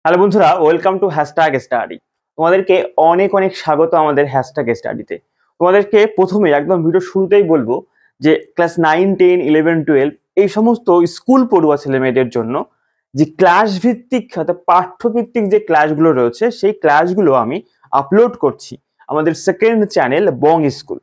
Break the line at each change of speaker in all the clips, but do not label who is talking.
Hello বন্ধুরা, welcome to hashtag study. তোমাদেরকে অনেক অনেক স্বাগত আমাদের হ্যাশট্যাগ স্টাডিতে। তোমাদেরকে প্রথমে একদম ভিডিও শুরুতেই বলবো যে ক্লাস 9, 10, 11, 12 এই সমস্ত স্কুল পড়ুয়া ছেলে মেয়েদের জন্য যে ক্লাস ভিত্তিক অর্থাৎ পাঠ্যভিত্তিক যে ক্লাসগুলো রয়েছে সেই ক্লাসগুলো আমি আপলোড করছি আমাদের সেকেন্ড চ্যানেল বং স্কুল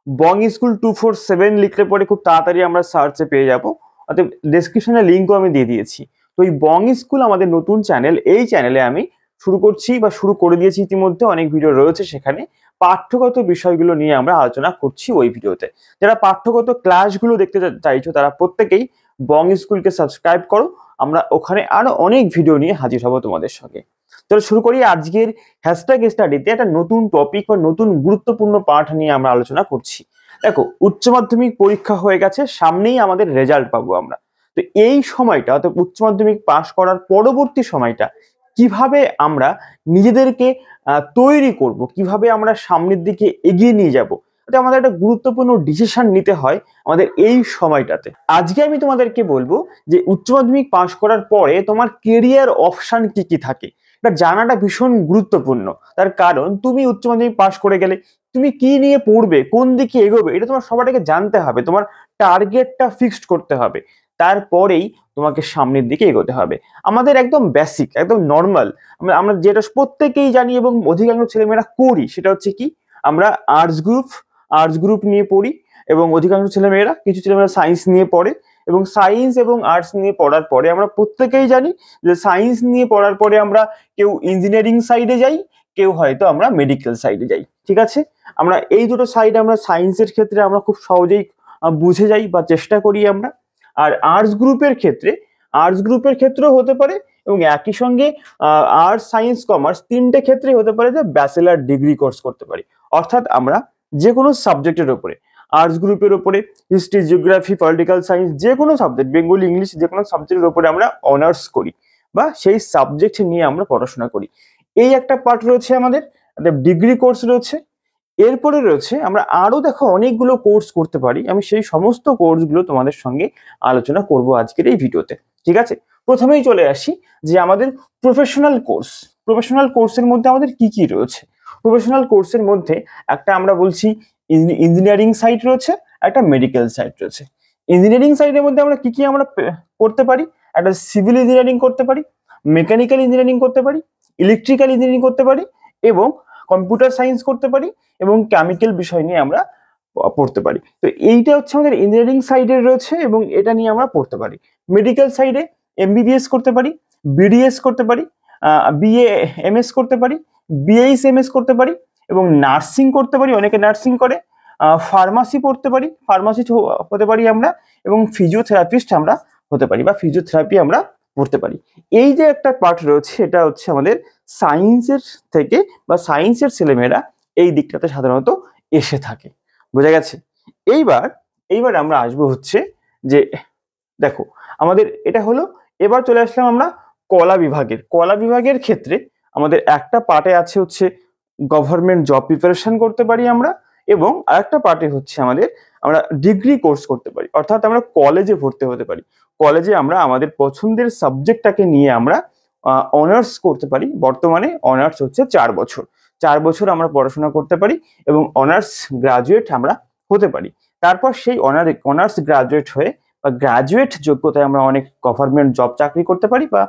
247 লিখলে পরে খুব তাড়াতাড়ি আমরা সার্চে পেয়ে যাবো। অর্থাৎ ডেসক্রিপশনে লিঙ্কও আমি দিয়ে দিয়েছি। তো এই বং স্কুল আমাদের নতুন চ্যানেল, এই চ্যানেলে আমি শুরু করছি বা শুরু করে দিয়েছি ইতিমধ্যে, অনেক ভিডিও রয়েছে সেখানে পাঠ্যগত বিষয়গুলো নিয়ে আমরা আলোচনা করছি ওই ভিডিওতে। যারা পাঠ্যগত ক্লাসগুলো দেখতে চাইছো তারা প্রত্যেকেই বং স্কুলকে সাবস্ক্রাইব করো। আমরা ওখানে আরো অনেক ভিডিও নিয়ে হাজির হব তোমাদের সঙ্গে। চলো শুরু করি। আজকের হ্যাশট্যাগ স্টাডিতে একটা নতুন টপিক বা নতুন গুরুত্বপূর্ণ পাঠ নিয়ে আমরা আলোচনা করছি। দেখো, উচ্চ মাধ্যমিক পরীক্ষা হয়ে গেছে, সামনেই আমাদের রেজাল্ট পাবো আমরা। তো এই সময়টা অর্থাৎ উচ্চ মাধ্যমিক পাশ করার পরবর্তী সময়টা কিভাবে আমরা নিজেদেরকে তৈরি করব, কিভাবে আমরা সামনের দিকে এগিয়ে নিয়ে যাব, আমাদের একটা গুরুত্বপূর্ণ ডিসিশন নিতে হয় আমাদের এই সময়টাতে। আজকে আমি তোমাদেরকে বলবো যে উচ্চ মাধ্যমিক পাশ করার পরে তোমার কেরিয়ার অপশন কি কি থাকে, এটা জানাটা ভীষণ গুরুত্বপূর্ণ। তার কারণ তুমি উচ্চ মাধ্যমিক পাশ করে গেলে তুমি কি নিয়ে পড়বে, কোন দিকে এগোবে, এটা তোমার সবার আগে জানতে হবে। তোমার টার্গেটটা ফিক্সড করতে হবে, তারপরেই তোমাকে সামনের দিকে এগোতে হবে। আমাদের একদম বেসিক, একদম নর্মাল, আমরা যেটা প্রত্যেকেই জানি এবং অধিকাংশ ছেলেমেয়েরা করি, সেটা হচ্ছে কি, আমরা আর্টস গ্রুপ নিয়ে পড়ি এবং অধিকাংশ ছেলেমেয়েরা, কিছু ছেলেমেয়েরা সায়েন্স নিয়ে পড়ে এবং সায়েন্স এবং আর্টস নিয়ে পড়ার পরে আমরা প্রত্যেকেই জানি যে সায়েন্স নিয়ে পড়ার পরে আমরা কেউ ইঞ্জিনিয়ারিং সাইডে যাই, কেউ হয়তো আমরা মেডিকেল সাইডে যাই। ঠিক আছে, আমরা এই দুটো সাইড, আমরা সায়েন্সের ক্ষেত্রে আমরা খুব সহজেই বুঝে যাই বা চেষ্টা করি আমরা। আর আর্টস গ্রুপের ক্ষেত্রেও হতে পারে এবং একই সঙ্গে আর্টস সায়েন্স কমার্স তিনটে ক্ষেত্রেই হতে পারে যে ব্যাচেলার ডিগ্রি কোর্স করতে পারি। অর্থাৎ আমরা যে কোনো সাবজেক্টের ওপরে, আর্টস গ্রুপের ওপরে হিস্ট্রি, জিওগ্রাফি, পলিটিক্যাল সায়েন্স, যে কোনো সাবজেক্ট, বেঙ্গলি, ইংলিশ, যে কোনো সাবজেক্টের ওপরে আমরা অনার্স করি বা সেই সাবজেক্ট নিয়ে আমরা পড়াশোনা করি। এই একটা পার্ট রয়েছে আমাদের, ডিগ্রি কোর্স রয়েছে। এরপরে রয়েছে আমরা আরো দেখো অনেকগুলো কোর্স করতে পারি, আমি সেই সমস্ত কোর্সগুলো তোমাদের সঙ্গে আলোচনা করব আজকের এই ভিডিওতে। ঠিক আছে, প্রথমেই চলে আসি যে আমাদের প্রফেশনাল কোর্সের মধ্যে আমাদের কি কি রয়েছে। প্রফেশনাল কোর্সের মধ্যে একটা আমরা বলছি ইঞ্জিনিয়ারিং সাইড রয়েছে, একটা মেডিকেল সাইড রয়েছে। ইঞ্জিনিয়ারিং সাইডের মধ্যে আমরা কি কি আমরা করতে পারি, একটা সিভিল ইঞ্জিনিয়ারিং করতে পারি, মেকানিক্যাল ইঞ্জিনিয়ারিং করতে পারি, ইলেকট্রিক্যাল ইঞ্জিনিয়ারিং করতে পারি এবং কম্পিউটার সায়েন্স করতে পারি এবং কেমিক্যাল বিষয় নিয়ে আমরা পড়তে পারি। তো এইটা হচ্ছে আমাদের ইঞ্জিনিয়ারিং সাইডে রয়েছে এবং এটা নিয়ে আমরা পড়তে পারি। মেডিকেল সাইডে এমবিবিএস করতে পারি, বিডিএস করতে পারি, বিএ এমএস করতে পারি, বিএইচ এমএস করতে পারি এবং নার্সিং করতে পারি, অনেকে নার্সিং করে, ফার্মাসি পড়তে পারি, ফার্মাসিস্ট হতে পারি আমরা, এবং ফিজিওথেরাপিস্ট আমরা হতে পারি বা ফিজিওথেরাপি আমরা পড়তে পারি। এই যে একটা পার্ট রয়েছে, এটা হচ্ছে আমাদের সায়েন্সের থেকে বা সায়েন্সের ছেলেমেয়েরা এই দিকটাতে সাধারণত এসে থাকে। বোঝা গেছে? এইবার আমরা আসবো হচ্ছে যে, দেখো আমাদের এটা হলো। এবার চলে আসলাম আমরা কলা বিভাগের ক্ষেত্রে আমাদের একটা পার্টে আছে হচ্ছে গভর্নমেন্ট জব প্রিপারেশন করতে পারি আমরা, এবং আরেকটা পার্টে হচ্ছে আমরা ডিগ্রি কোর্স করতে পারি, অর্থাৎ আমরা কলেজে ভর্তি হতে পারি। কলেজে আমরা আমাদের পছন্দের সাবজেক্টটাকে নিয়ে আমরা অনার্স করতে পারি। বর্তমানে অনার্স হচ্ছে 4 বছর আমরা পড়াশোনা করতে পারি এবং অনার্স গ্রাজুয়েট আমরা হতে পারি। তারপর সেই অনার্স গ্রাজুয়েট হয়ে বা গ্রাজুয়েট যোগ্যতায় আমরা অনেক গভর্নমেন্ট জব চাকরি করতে পারি বা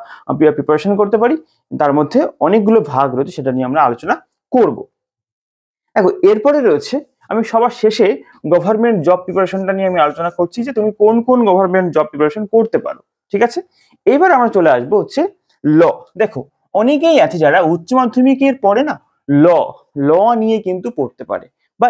প্রিপারেশন করতে পারি। তার মধ্যে অনেকগুলো ভাগ রয়েছে, সেটা নিয়ে আমরা আলোচনা করব। দেখো, এরপরে রয়েছে, আমি সবার শেষে গভর্নমেন্ট জব প্রিপারেশনটা নিয়ে আমি আলোচনা করছি যে তুমি কোন কোন গভর্নমেন্ট জব প্রিপারেশন করতে পারো। ঠিক আছে, এবার আমরা চলে আসবো হচ্ছে ল। দেখো, অনেকেই আছে যারা উচ্চ মাধ্যমিকের পরে না ল নিয়ে কিন্তু পড়তে পারে বা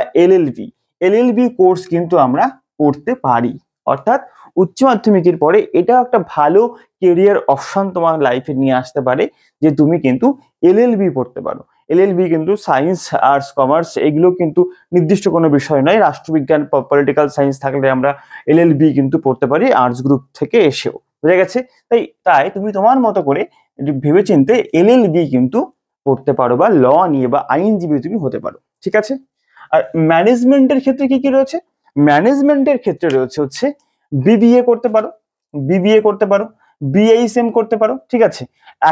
এলএলবি কোর্স কিন্তু আমরা করতে পারি। অর্থাৎ উচ্চ মাধ্যমিকের পরে এটা একটা ভালো কেরিয়ার অপশন তোমার লাইফে নিয়ে আসতে পারে যে তুমি কিন্তু এলএলবি পড়তে পারো। এলএলবি কিন্তু সায়েন্স, আর্টস, কমার্স এগুলো কিন্তু নির্দিষ্ট কোনো বিষয় নয়। রাষ্ট্রবিজ্ঞান, পলিটিক্যাল সায়েন্স থাকলে আমরা এলএলবি কিন্তু পড়তে পারি আর্টস গ্রুপ থেকে এসেও। বুঝা গেছে? তাই তুমি তোমার মতো করে ভেবেচিন্তে এলএলবি কিন্তু পড়তে পারো বা ল নিয়ে বা আইনজীবী তুমি হতে পারো। ঠিক আছে, আর ম্যানেজমেন্টের ক্ষেত্রে কি কি রয়েছে? ম্যানেজমেন্টের ক্ষেত্রে রয়েছে হচ্ছে বিবিএ করতে পারো, BISM করতে পারো, ঠিক আছে।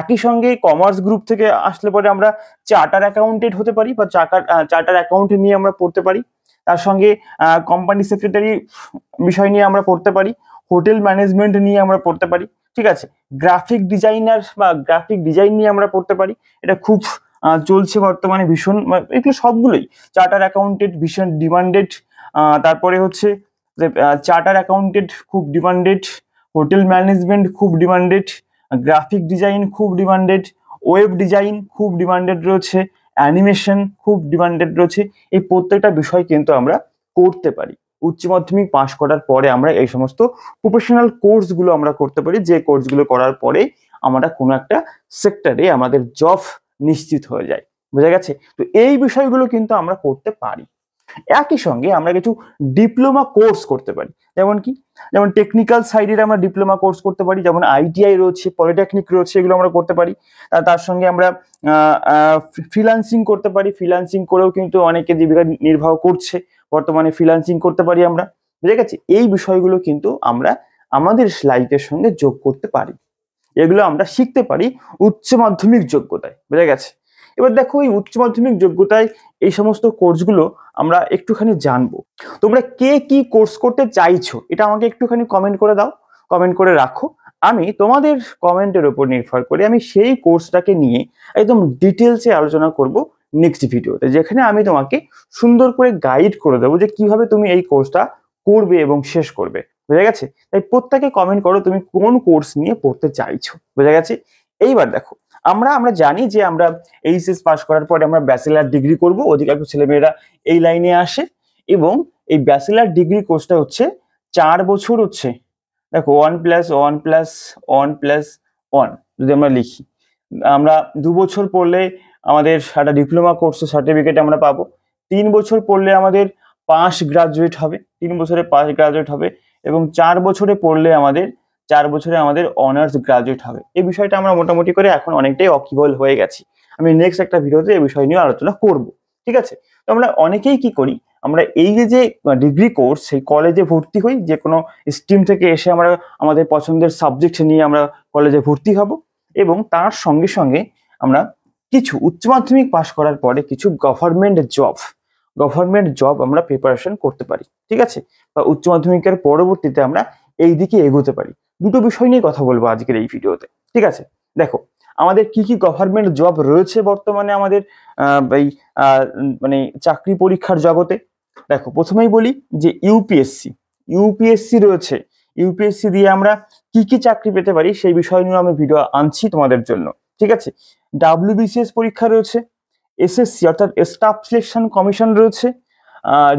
একই সঙ্গে কমার্স গ্রুপ থেকে আসলে পরে আমরা চার্টার অ্যাকাউন্টেন্ট হতে পারি বা চার্টার অ্যাকাউন্ট নিয়ে আমরা পড়তে পারি। তার সঙ্গে কোম্পানি সেক্রেটারি বিষয় নিয়ে আমরা পড়তে পারি, হোটেল ম্যানেজমেন্ট নিয়ে আমরা পড়তে পারি, ঠিক আছে। গ্রাফিক ডিজাইনার বা গ্রাফিক ডিজাইন নিয়ে আমরা পড়তে পারি, এটা খুব চলছে বর্তমানে ভীষণ, এগুলো সবগুলোই চার্টার অ্যাকাউন্টেন্ট ভীষণ ডিমান্ডেড। তারপরে হচ্ছে যে চার্টার অ্যাকাউন্টেন্ট খুব ডিমান্ডেড, হোটেল ম্যানেজমেন্ট খুব ডিমান্ডেড, গ্রাফিক ডিজাইন খুব ডিমান্ডেড, ওয়েব ডিজাইন খুব ডিমান্ডেড রয়েছে, অ্যানিমেশন খুব ডিমান্ডেড রয়েছে। এই প্রত্যেকটা বিষয় কিন্তু আমরা করতে পারি। উচ্চ মাধ্যমিক পাশ করার পরে আমরা এই সমস্ত প্রফেশনাল কোর্সগুলো আমরা করতে পারি, যে কোর্সগুলো করার পরে আমরা কোনো একটা সেক্টরে আমাদের জব নিশ্চিত হয়ে যায়। বোঝা গেছে? তো এই বিষয়গুলো কিন্তু আমরা করতে পারি। একই সঙ্গে আমরা কিছু ডিপ্লোমা কোর্স করতে পারি, যেমন টেকনিক্যাল সাইডের আমরা ডিপ্লোমা কোর্স করতে পারি, যেমন ITI রয়েছে, পলিটেকনিক রয়েছে, এগুলো আমরা করতে পারি। তার সঙ্গে আমরা ফ্রিল্যান্সিং করতে পারি, ফ্রিল্যান্সিং করেও কিন্তু অনেকে জীবিকা নির্বাহ করছে, বর্তমানে ফ্রিল্যান্সিং করতে পারি আমরা। বুঝে গেছে? এই বিষয়গুলো কিন্তু আমরা আমাদের লাইফের সঙ্গে যোগ করতে পারি, এগুলো আমরা শিখতে পারি উচ্চ মাধ্যমিক যোগ্যতায়। বুঝে গেছে? এবার দেখো, এই উচ্চ মাধ্যমিক যোগ্যতায় এই সমস্ত কোর্সগুলো আমরা একটুখানি জানবো। তোমরা কে কি কোর্স করতে চাইছো এটা আমাকে একটুখানি কমেন্ট করে দাও, কমেন্ট করে রাখো। আমি তোমাদের কমেন্টের উপর নির্ভর করে আমি সেই কোর্সটাকে নিয়ে একদম ডিটেলসে আলোচনা করব নেক্সট ভিডিওতে, যেখানে আমি তোমাকে সুন্দর করে গাইড করে দেবো যে কিভাবে তুমি এই কোর্সটা করবে এবং শেষ করবে। বুঝা গেছে? তাই প্রত্যেকে কমেন্ট করো তুমি কোন কোর্স নিয়ে পড়তে চাইছো। বুঝা গেছে? এইবার দেখো, আমরা জানি যে আমরা এইচএস পাস করার পরে আমরা ব্যাচেলার ডিগ্রি করব, অধিকাংশ ছেলেমেয়েরা এই লাইনে আসে। এবং এই ব্যাচেলার ডিগ্রি কোর্সটা হচ্ছে 4 বছর হচ্ছে। দেখো 1+1+1+1 যদি আমরা লিখি, আমরা 2 বছর পড়লে আমাদের একটা ডিপ্লোমা কোর্সের সার্টিফিকেট আমরা পাবো। 3 বছর পড়লে আমাদের পাস গ্রাজুয়েট হবে, 3 বছরে পাস গ্রাজুয়েট হবে। এবং 4 বছরে পড়লে আমাদের 4 বছরে আমাদের অনার্স গ্রাজুয়েট হবে। এই বিষয়টা আমরা মোটামুটি করে এখন অনেকটাই অকিবল হয়ে গেছি। আমি নেক্সট একটা ভিডিওতে এই বিষয় নিয়ে আলোচনা করব, ঠিক আছে। তো আমরা অনেকেই কি করি, আমরা এই যে ডিগ্রি কোর্স, সেই কলেজে ভর্তি হই, যে কোনো স্ট্রিম থেকে এসে আমরা আমাদের পছন্দের সাবজেক্ট নিয়ে আমরা কলেজে ভর্তি হব। এবং তার সঙ্গে সঙ্গে আমরা কিছু উচ্চ মাধ্যমিক পাশ করার পরে কিছু গভর্নমেন্ট জব আমরা প্রিপারেশন করতে পারি, ঠিক আছে। বা উচ্চ মাধ্যমিকের পরবর্তীতে আমরা এই দিকে এগোতে পারি। দুটো বিষয় নিয়ে কথা বলবো আজকের এই ভিডিওতে, ঠিক আছে। দেখো, আমাদের কি কি গভর্নমেন্ট জব রয়েছে বর্তমানে আমাদের এই মানে চাকরি পরীক্ষার জগতে। দেখো, প্রথমেই বলি যে ইউপিএসসি রয়েছে। ইউপিএসসি দিয়ে আমরা কি কি চাকরি পেতে পারি সেই বিষয় নিয়ে আমি ভিডিও আনছি তোমাদের জন্য, ঠিক আছে। WBCS পরীক্ষা রয়েছে, SSC অর্থাৎ স্টাফ সিলেকশন কমিশন রয়েছে।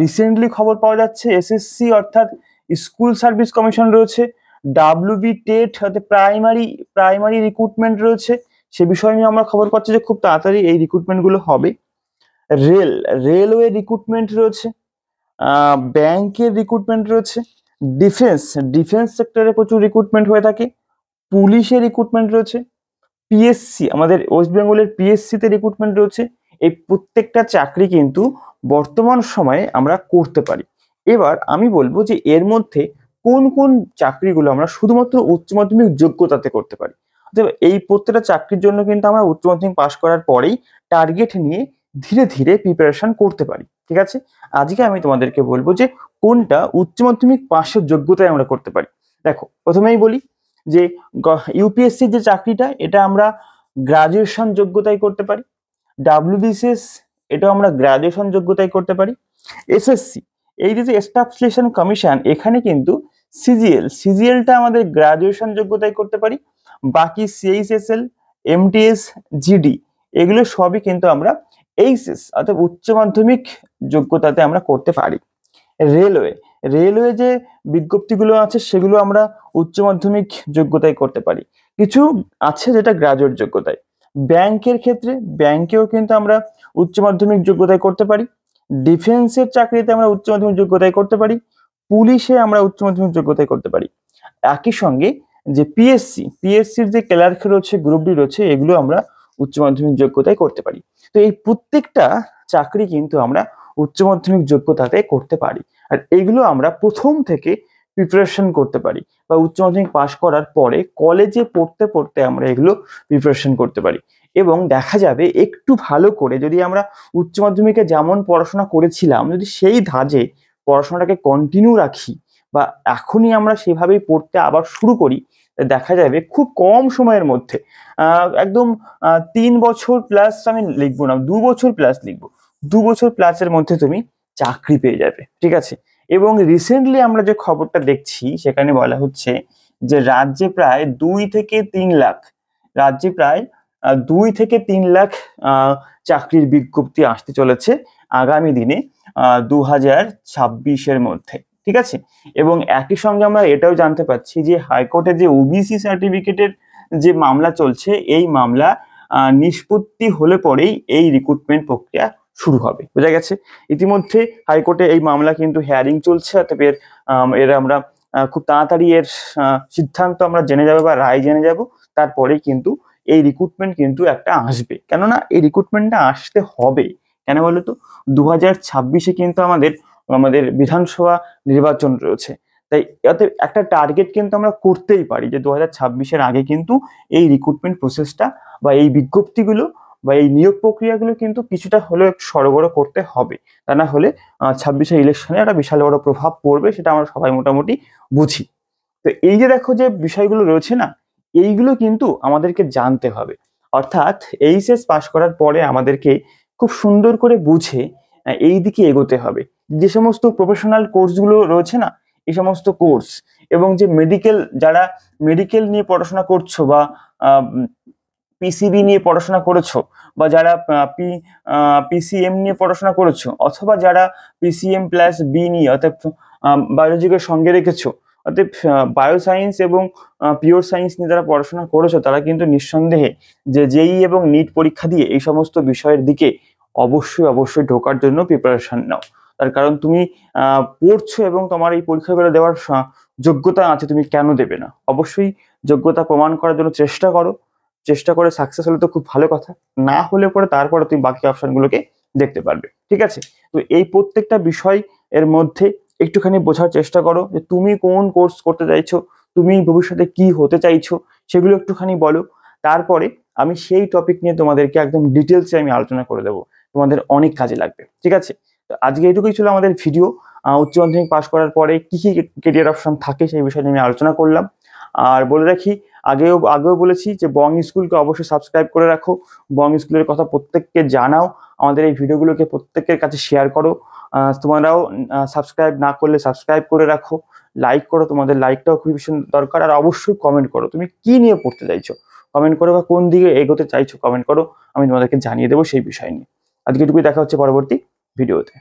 রিসেন্টলি খবর পাওয়া যাচ্ছে SSC অর্থাৎ স্কুল সার্ভিস কমিশন রয়েছে। WB টেট অর্থাৎ প্রাইমারি রিক্রুটমেন্ট রয়েছে, সে বিষয় নিয়ে আমরা খবর পাচ্ছি যে খুব তাড়াতাড়ি এই রিক্রুটমেন্ট গুলো হবে। রেলওয়ে রিক্রুটমেন্ট রয়েছে, ব্যাংকের রিক্রুটমেন্ট রয়েছে, ডিফেন্স সেক্টরে প্রচুর রিক্রুটমেন্ট হয়ে থাকে, পুলিশের রিক্রুটমেন্ট রয়েছে, PSC আমাদের ওয়েস্ট বেঙ্গলের PSC তে রিক্রুটমেন্ট রয়েছে। এই প্রত্যেকটা চাকরি কিন্তু বর্তমান সময়ে আমরা করতে পারি। এবার আমি বলবো যে এর মধ্যে কোন কোন চাকরিগুলো আমরা শুধুমাত্র উচ্চ মাধ্যমিক যোগ্যতাতে করতে পারি। এই প্রত্যেকটা চাকরির জন্য কিন্তু আমরা উচ্চ মাধ্যমিক পাশ করার পরেই টার্গেট নিয়ে ধীরে ধীরে প্রিপারেশন করতে পারি, ঠিক আছে। আজকে আমি তোমাদেরকে বলবো যে কোনটা উচ্চ মাধ্যমিক পাশের যোগ্যতায় আমরা করতে পারি। দেখো, প্রথমেই বলি যে ইউপিএসসি যে চাকরিটা, এটা আমরা গ্রাজুয়েশন যোগ্যতায় করতে পারি। WBCS এটাও আমরা গ্রাজুয়েশন যোগ্যতায় করতে পারি। SSC এই যে স্টাফ সিলেকশন কমিশন, এখানে কিন্তু সিজিএলটা আমাদের গ্রাজুয়েশন যোগ্যতায় করতে পারি। বাকি CHSL, MTS, GD এগুলো সবই কিন্তু আমরা এইচএস অর্থাৎ উচ্চ মাধ্যমিক যোগ্যতাতে আমরা করতে পারি। রেলওয়ে যে বিজ্ঞপ্তিগুলো আছে সেগুলো আমরা উচ্চ মাধ্যমিক যোগ্যতায় করতে পারি। কিছু আছে যেটা গ্রাজুয়েট যোগ্যতায়। ব্যাংকের ক্ষেত্রে ব্যাংকেও কিন্তু আমরা উচ্চ মাধ্যমিক যোগ্যতায় করতে পারি। ডিফেন্সের চাকরিতে আমরা উচ্চ মাধ্যমিক যোগ্যতায় করতে পারি। পুলিশে আমরা উচ্চ মাধ্যমিক যোগ্যতায় করতে পারি। একই সঙ্গে যে পিএসসির যে ক্লার্ক রয়েছে, গ্রুপ ডি রয়েছে, এগুলো আমরা উচ্চ মাধ্যমিক যোগ্যতায় করতে পারি। তো এই প্রত্যেকটা চাকরি কিন্তু আমরা উচ্চ মাধ্যমিক যোগ্যতাতে করতে পারি। আর এগুলো আমরা প্রথম থেকে প্রিপারেশন করতে পারি, বা উচ্চ মাধ্যমিক পাশ করার পরে কলেজে পড়তে পড়তে আমরা এগুলো প্রিপারেশন করতে পারি। এবং দেখা যাবে একটু ভালো করে যদি আমরা উচ্চ মাধ্যমিকে যেমন পড়াশোনা করেছিলাম যদি সেই ধাঁচে পড়াশোনাটাকে কন্টিনিউ রাখি, বা এখনই আমরা সেভাবেই পড়তে আবার শুরু করি, দেখা যাবে খুব কম সময়ের মধ্যে একদম 3 বছর প্লাস আমি লিখবো না, 2 বছর প্লাস লিখবো, 2 বছর প্লাসের মধ্যে তুমি চাকরি পেয়ে যাবে। ঠিক আছে। এবং রিসেন্টলি আমরা যে খবরটা দেখছি সেখানে বলা হচ্ছে যে রাজ্যে প্রায় 2 থেকে 3 লাখ, রাজ্যে প্রায় 2 থেকে 3 লাখ চাকরির বিজ্ঞপ্তি আসতে চলেছে আগামী দিনে 2026-এর মধ্যে। ঠিক আছে। এবং একই সঙ্গে আমরা এটাও জানতে পারছি যে হাইকোর্টে যে ওবিসি সার্টিফিকেটের যে মামলা চলছে, এই মামলা নিষ্পত্তি হলে পরেই এই রিক্রুটমেন্ট প্রক্রিয়া শুরু হবে। বোঝা গেছে। ইতিমধ্যে হাইকোর্টে এই মামলা কিন্তু হিয়ারিং চলছে, অতএব এর আমরা খুব তাড়াতাড়ি এর সিদ্ধান্ত আমরা জেনে যাবো বা রায় জেনে যাব, তারপরেই কিন্তু এই রিক্রুটমেন্ট কিন্তু একটা আসবে। কেননা এই রিক্রুটমেন্টটা আসতে হবে কেন বলো তো, 2026-এ কিন্তু আমাদের বিধানসভা নির্বাচন রয়েছে। তাই এতে একটা টার্গেট কিন্তু আমরা করতেই পারি যে 2026-এর আগে কিন্তু এই রিক্রুটমেন্ট প্রসেসটা বা এই বিজ্ঞপ্তিগুলো বা এই নিয়োগ প্রক্রিয়াগুলো কিন্তু কিছুটা হলেও সরবরাহ করতে হবে। তা না হলে 26-এর ইলেকশনে একটা বিশাল বড় প্রভাব পড়বে, সেটা আমরা সবাই মোটামুটি বুঝি। তো এই যে দেখো যে বিষয়গুলো রয়েছে না, এইগুলো কিন্তু আমাদেরকে জানতে হবে। অর্থাৎ এইচএস পাস করার পরে আমাদেরকে খুব সুন্দর করে বুঝে এই দিকে এগোতে হবে। যে সমস্ত প্রফেশনাল কোর্সগুলো রয়েছে না, এই সমস্ত কোর্স, এবং যে যারা মেডিকেল নিয়ে পড়াশোনা করছো, বা পিসিবি নিয়ে পড়াশোনা করেছো, বা যারা পিসিএম নিয়ে পড়াশোনা করেছো, অথবা যারা পিসিএম প্লাস বি নিয়ে অর্থাৎ বায়োলজিকে সঙ্গে রেখেছো, অর্থাৎ বায়ো সায়েন্স এবং পিওর সায়েন্স নিয়ে যারা পড়াশোনা করেছো, তারা কিন্তু নিঃসন্দেহে যে জেই এবং নিট পরীক্ষা দিয়ে এই সমস্ত বিষয়ের দিকে অবশ্যই ঢোকার জন্য প্রিপারেশন নাও। তার কারণ তুমি পড়ছো এবং তোমার এই পরীক্ষাগুলো দেওয়ার যোগ্যতা আছে, তুমি কেন দেবে না? অবশ্যই যোগ্যতা প্রমাণ করার জন্য চেষ্টা করে সাকসেস হলে তো খুব ভালো কথা, না হলে পরে তারপরে তুমি বাকি অপশনগুলোকে দেখতে পারবে। ঠিক আছে। তো এই প্রত্যেকটা বিষয় এর মধ্যে একটুখানি বোঝার চেষ্টা করো যে তুমি কোন কোর্স করতে চাইছো, তুমি ভবিষ্যতে কি হতে চাইছো, সেগুলো একটুখানি বলো। তারপরে আমি সেই টপিক নিয়ে তোমাদেরকে একদম ডিটেলসে আমি আলোচনা করে দেবো, তোমাদের অনেক কাজে লাগবে। ঠিক আছে। তো আজকে এটুকুই ছিল আমাদের ভিডিও। উচ্চ মাধ্যমিক পাস করার পরে কি কি কেরিয়ার অপশন থাকে সেই বিষয়ে নিয়ে আমি আলোচনা করলাম। আর বলে রাখি, আগেও বলেছি যে বং স্কুলকে অবশ্যই সাবস্ক্রাইব করে রাখো, বং স্কুলের কথা প্রত্যেককে জানাও, আমাদের এই ভিডিওগুলোকে প্রত্যেকের কাছে শেয়ার করো। তোমরাও সাবস্ক্রাইব না করলে সাবস্ক্রাইব করে রাখো, লাইক করো, তোমাদের লাইকটাও খুবই ভীষণ দরকার। আর অবশ্যই কমেন্ট করো তুমি কি নিয়ে পড়তে চাইছো, কমেন্ট করো, বা কোন দিকে এগোতে চাইছো কমেন্ট করো, আমি তোমাদেরকে জানিয়ে দেবো সেই বিষয় নিয়ে। আজকে এটুকুই, দেখা হচ্ছে পরবর্তী ভিডিওতে।